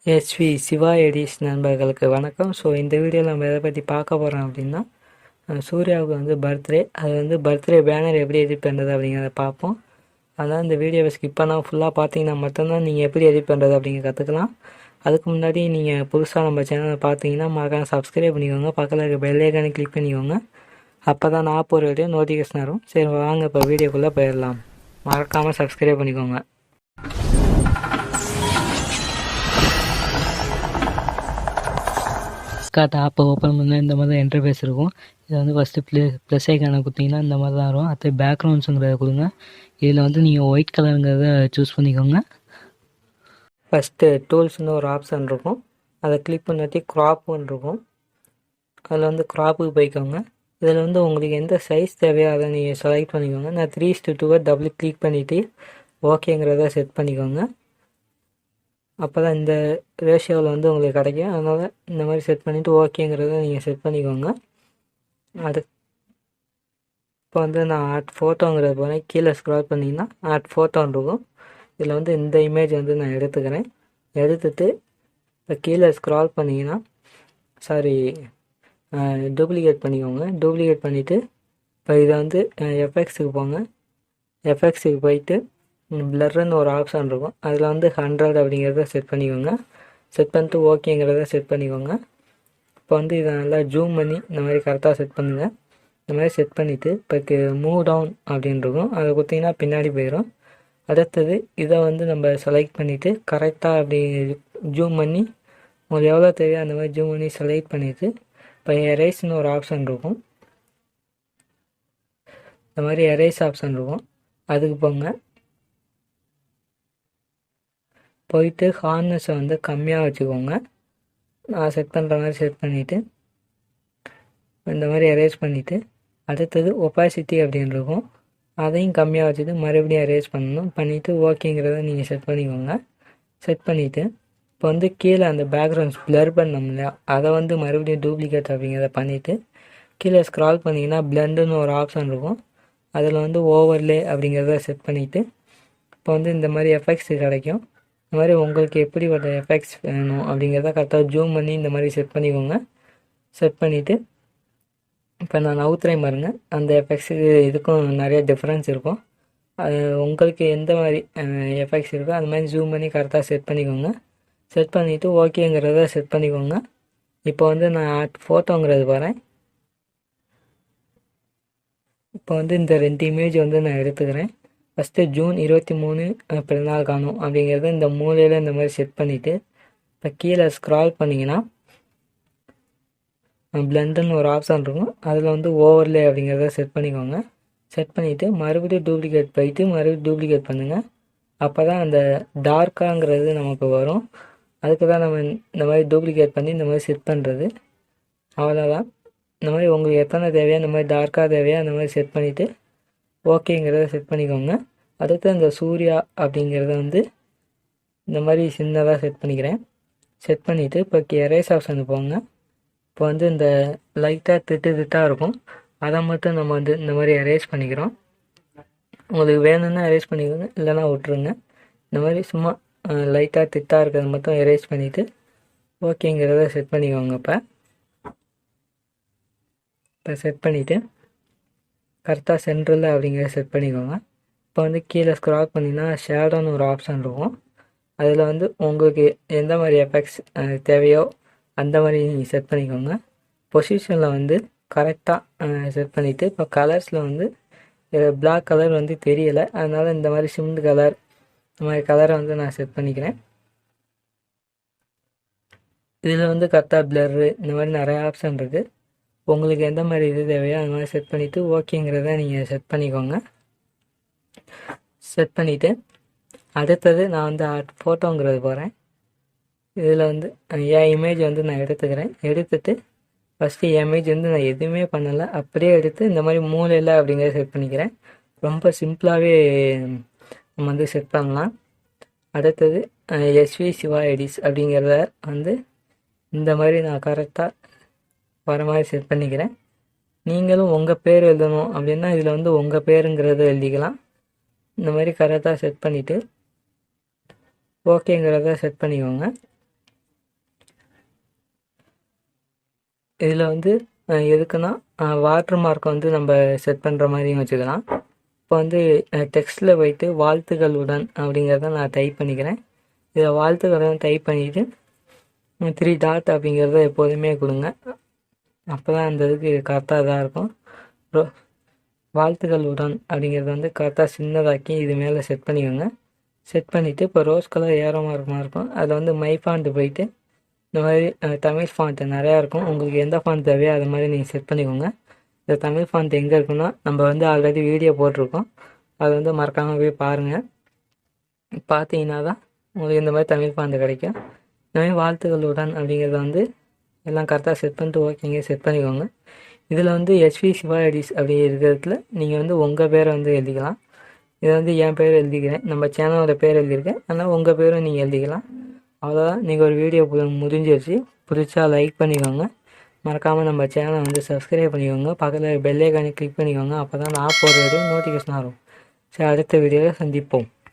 SIVA EDITZ நண்பர்களுக்கு வணக்கம். So இந்த வீடியோவில் நம்ம எதை பற்றி பார்க்க போகிறோம் அப்படின்னா, சூர்யாவுக்கு வந்து பர்த்டே, அது வந்து பர்த்டே பேனர் எப்படி எடிட் பண்ணுறது அப்படிங்கிறத பார்ப்போம். அதனால் இந்த வீடியோவை ஸ்கிப் பண்ணால் ஃபுல்லாக பார்த்தீங்கன்னா மட்டும்தான் நீங்கள் எப்படி எடிட் பண்ணுறது அப்படிங்கிற கற்றுக்கலாம். அதுக்கு முன்னாடி நீங்கள் புதுசாக நம்ம சேனலை பார்த்தீங்கன்னா மறக்காம சப்ஸ்கிரைப் பண்ணிக்கோங்க, பக்கத்தில் இருக்க பெல் ஐக்கானை கிளிக் பண்ணிக்கோங்க. அப்போ தான் நான் போகிற வீடியோ நோட்டிஃபிகேஷன் வரும். சரி வாங்க இப்போ வீடியோக்குள்ளே போயிடலாம். மறக்காமல் சப்ஸ்கிரைப் பண்ணிக்கோங்க. பிக்சார்ட் ஆப்பை ஓப்பன் பண்ணால் இந்த மாதிரி தான் இன்டர்ஃபேஸ் இருக்கும். இதை வந்து ஃபஸ்ட்டு ப்ளஸ் ஐக்கானை கொடுத்தீங்கன்னா இந்த மாதிரி தான் வரும். அடுத்து பேக்ரவுண்ட்ஸுங்கிறத கொடுங்க. இதில் வந்து நீங்கள் ஒயிட் கலருங்கிறத சூஸ் பண்ணிக்கோங்க. ஃபஸ்ட்டு டூல்ஸ்னு ஒரு ஆப்ஷன் இருக்கும், அதை கிளிக் பண்ணிட்டு க்ராப்புன்னு இருக்கும். அதில் வந்து க்ராப்புக்கு போய்க்கோங்க. இதில் வந்து உங்களுக்கு எந்த சைஸ் தேவையோ அதை நீங்கள் செலக்ட் பண்ணிக்கோங்க. நான் 3:2 டபுள் கிளிக் பண்ணிவிட்டு ஓகேங்கிறத செட் பண்ணிக்கோங்க. அப்போ தான் இந்த ரேஷியோவில் வந்து உங்களுக்கு கிடைக்கும். அதனால் இந்த மாதிரி செட் பண்ணிவிட்டு ஓகேங்கிறத நீங்கள் செட் பண்ணிக்கோங்க. அது இப்போ வந்து நான் ஆட் ஃபோட்டோங்கிறத போகிறேன். கீழே ஸ்க்ரால் பண்ணிங்கன்னா ஆட் ஃபோட்டோன்னு இருக்கும். இதில் வந்து இந்த இமேஜ் வந்து நான் எடுத்துக்கிறேன். எடுத்துகிட்டு இப்போ கீழே ஸ்க்ரால் பண்ணிங்கன்னா டூப்ளிகேட் பண்ணிக்கோங்க. டூப்ளிகேட் பண்ணிவிட்டு இப்போ இதை வந்து எஃபெக்ட்ஸுக்கு போங்க. எஃபெக்ட்ஸுக்கு போயிட்டு பிளர்ன்னு ஒரு ஆப்ஷன் இருக்கும், அதில் வந்து 100 அப்படிங்கிறத செட் பண்ணிக்கோங்க. செட் பண்ணிட்டு ஓகேங்கிறத செட் பண்ணிக்கோங்க. இப்போ வந்து இதை நல்லா ஜூம் பண்ணி இந்த மாதிரி கரெக்டாக செட் பண்ணுங்கள். இந்த மாதிரி செட் பண்ணிவிட்டு இப்போ மூவ் டவுன் அப்படின்னு இருக்கும், அதை கொடுத்தீங்கன்னா பின்னாடி போயிடும். அடுத்தது இதை வந்து நம்ம செலக்ட் பண்ணிவிட்டு கரெக்டாக அப்படி ஜூம் பண்ணி உங்களுக்கு எவ்வளோ தேவையோ அந்த மாதிரி ஜூம் பண்ணி செலக்ட் பண்ணிவிட்டு இப்போ எரேஸ்னு ஒரு ஆப்ஷன் இருக்கும். இந்த மாதிரி எரேஸ் ஆப்ஷன் இருக்கும், அதுக்கு போங்க. போயிட்டு ஹார்னஸை வந்து கம்மியாக வச்சுக்கோங்க. நான் செட் பண்ணுற மாதிரி செட் பண்ணிவிட்டு இந்த மாதிரி எரேஸ் பண்ணிவிட்டு அடுத்தது ஒப்பாசிட்டி அப்படின்னு இருக்கும், அதையும் கம்மியாக வச்சுட்டு மறுபடியும் எரேஸ் பண்ணணும். பண்ணிவிட்டு ஓகேங்கிறத நீங்கள் செட் பண்ணிக்கோங்க. செட் பண்ணிவிட்டு இப்போ வந்து கீழே அந்த பேக்ரவுண்ட்ஸ் ப்ளர் பண்ணோம் இல்லையா, அதை வந்து மறுபடியும் டூப்ளிகேட் அப்படிங்கிறத பண்ணிவிட்டு கீழே ஸ்க்ரால் பண்ணிங்கன்னா பிளண்டுன்னு ஒரு ஆப்ஷன் இருக்கும், அதில் வந்து ஓவர்லே அப்படிங்கிறத செட் பண்ணிவிட்டு இப்போ வந்து இந்த மாதிரி எஃபெக்ட்ஸ் கிடைக்கும். இந்த மாதிரி உங்களுக்கு எப்படி ஒரு எஃபெக்ட்ஸ் வேணும் அப்படிங்கிறத கரெக்டாக ஜூம் பண்ணி இந்த மாதிரி செட் பண்ணிக்கோங்க. செட் பண்ணிவிட்டு இப்போ நான் நவுத்துறேன் பாருங்க, அந்த எஃபெக்ட்ஸுக்கு இதுக்கும் நிறைய டிஃப்ரென்ஸ் இருக்கும். அது உங்களுக்கு எந்த மாதிரி எஃபெக்ட்ஸ் இருக்கோ அது மாதிரி ஜூம் பண்ணி கரெக்டாக செட் பண்ணிக்கோங்க. செட் பண்ணிவிட்டு ஓகேங்கிறத செட் பண்ணிக்கோங்க. இப்போ வந்து நான் ஃபோட்டோங்கிறது வரேன். இப்போ வந்து இந்த 2 இமேஜ் வந்து நான் எடுத்துக்கிறேன். ஃபஸ்ட்டு ஜூன் 23 பிறந்தநாள் காணும் அப்படிங்கிறத இந்த மூலையில் இந்த மாதிரி செட் பண்ணிவிட்டு இப்போ கீழே ஸ்க்ரால் பண்ணிங்கன்னா பிளண்டுன்னு ஒரு ஆப்ஷன் இருக்கும், அதில் வந்து ஓவர்லே அப்படிங்கிறத செட் பண்ணிக்கோங்க. செட் பண்ணிவிட்டு மறுபடியும் டூப்ளிகேட் போயிட்டு மறுபடியும் டூப்ளிகேட் பண்ணுங்கள். அப்போ தான் அந்த டார்க்காங்கிறது நமக்கு வரும். அதுக்கு தான் நம்ம இந்த மாதிரி டூப்ளிகேட் பண்ணி இந்த மாதிரி செட் பண்ணுறது. அவ்வளோதான். இந்த மாதிரி உங்களுக்கு எத்தனை தேவையோ இந்த மாதிரி டார்க்காக தேவையோ அந்த மாதிரி செட் பண்ணிவிட்டு ஓகேங்கிறத செட் பண்ணிக்கோங்க. அடுத்து அந்த சூர்யா அப்படிங்கிறத வந்து இந்த மாதிரி சின்னதாக செட் பண்ணிக்கிறேன். செட் பண்ணிவிட்டு இப்போ எரேஸ் ஆப்ஷனுக்கு போங்க. இப்போ வந்து இந்த லைட்டாக திட்டாக இருக்கும், அதை மட்டும் நம்ம வந்து இந்த மாதிரி எரேஸ் பண்ணிக்கிறோம். உங்களுக்கு வேணும்னா எரேஸ் பண்ணிக்கோங்க, இல்லைனா விட்ருங்க. இந்த மாதிரி சும்மா லைட்டாக திட்டாக இருக்கிறத மட்டும் எரேஸ் பண்ணிவிட்டு ஓகேங்கிறத செட் பண்ணிக்கோங்க. இப்போ செட் பண்ணிவிட்டு கரெக்டாக சென்ட்ரலில் அப்படிங்கிறத செட் பண்ணிக்கோங்க. இப்போ வந்து கீழே ஸ்க்ரால் பண்ணிங்கன்னா ஷேடோன்னு ஒரு ஆப்ஷன் இருக்கும், அதில் வந்து உங்களுக்கு எந்த மாதிரி எஃபெக்ட்ஸ் தேவையோ அந்த மாதிரி நீங்கள் செட் பண்ணிக்கோங்க. பொசிஷனில் வந்து கரெக்டாக செட் பண்ணிவிட்டு இப்போ கலர்ஸில் வந்து பிளாக் கலர் வந்து தெரியலை, அதனால் இந்த மாதிரி சிமெண்ட் கலர் இந்த மாதிரி கலரை வந்து நான் செட் பண்ணிக்கிறேன். இதில் வந்து கரெக்டாக பிளர்ரு இந்த மாதிரி நிறைய ஆப்ஷன் இருக்குது. உங்களுக்கு எந்த மாதிரி இது தேவையோ அந்த மாதிரி செட் பண்ணிவிட்டு ஓகேங்கிறத நீங்கள் செட் பண்ணிக்கோங்க. செட் பண்ணிவிட்டு அடுத்தது நான் வந்து ஃபோட்டோங்கிறது போகிறேன். இதில் வந்து என் இமேஜ் வந்து நான் எடுத்துக்கிறேன். எடுத்துகிட்டு ஃபஸ்ட்டு இமேஜ் வந்து நான் எதுவுமே பண்ணலை, அப்படியே எடுத்து இந்த மாதிரி மூலையில் அப்படிங்கிறத செட் பண்ணிக்கிறேன். ரொம்ப சிம்பிளாகவே நம்ம வந்து செட் பண்ணலாம். அடுத்தது SIVA EDITZ அப்படிங்கிறத வந்து இந்த மாதிரி நான் கரெக்டாக வர மாதிரி செட் பண்ணிக்கிறேன். நீங்களும் உங்கள் பேர் எழுதணும் அப்படின்னா இதில் வந்து உங்கள் பேருங்கிறத எழுதிக்கலாம். இந்த மாதிரி கரெக்டாக செட் பண்ணிவிட்டு ஓகேங்கிறத செட் பண்ணிக்கோங்க. இதில் வந்து எதுக்குன்னா வாட்டர் மார்க்கை வந்து நம்ம செட் பண்ணுற மாதிரியும் வச்சுக்கலாம். இப்போ வந்து டெக்ஸ்ட்டில் போயிட்டு வாழ்த்துக்களுடன் அப்படிங்கிறத நான் டைப் பண்ணிக்கிறேன். இதை வாழ்த்துக்களுடன் டைப் பண்ணிவிட்டு 3 டாட் அப்படிங்கிறத எப்போதுமே கொடுங்க. அப்போ தான் அந்த இதுக்கு கரெக்டாக இதாக இருக்கும். அப்புறம் வாழ்த்துக்களுடன் அப்படிங்கிறத வந்து கரெக்டாக சின்னதாக்கி இது மேலே செட் பண்ணிக்கோங்க. செட் பண்ணிவிட்டு இப்போ ரோஸ் கலர் ஏரோ மார்க்கமாக இருக்கும். அதில் வந்து மை ஃபாண்ட்டு போயிட்டு இந்த மாதிரி தமிழ் ஃபாண்ட்டு நிறையா இருக்கும். உங்களுக்கு எந்த ஃபாண்ட் தேவையோ அது மாதிரி நீங்கள் செட் பண்ணிக்கோங்க. இந்த தமிழ் ஃபாண்ட் எங்கே இருக்குன்னா நம்ம வந்து ஆல்ரெடி வீடியோ போட்டிருக்கோம். அது வந்து மறக்காமல் போய் பாருங்கள். பார்த்தீங்கன்னா தான் உங்களுக்கு இந்த மாதிரி தமிழ் ஃபாண்ட் கிடைக்கும். இந்த மாதிரி வாழ்த்துக்களுடன் அப்படிங்கிறத வந்து எல்லாம் கரெக்டாக செட் பண்ணிட்டு ஓகேங்க செட் பண்ணிக்கோங்க. இதில் வந்து SIVA எடிட்ஸ் அப்படி இருக்கிறதுல நீங்கள் வந்து உங்கள் பேரை வந்து எழுதிக்கலாம். இதை வந்து என் பேர் எழுதிக்கிறேன், நம்ம சேனலோட பேர் எழுதியிருக்கேன். அதனால் உங்கள் பேரும் நீங்கள் எழுதிக்கலாம். அவ்வளோதான், நீங்கள் ஒரு வீடியோ முடிஞ்சிருச்சு. பிடிச்சா லைக் பண்ணிக்கோங்க. மறக்காமல் நம்ம சேனலை வந்து சப்ஸ்கிரைப் பண்ணிக்கோங்க. பக்கத்தில் பெல் ஐகானை கிளிக் பண்ணிக்கோங்க. அப்போ தான் நான் போகிற வீடியோ நோட்டிஃபிகேஷன் வரும். சரி, அடுத்த வீடியோவில் சந்திப்போம்.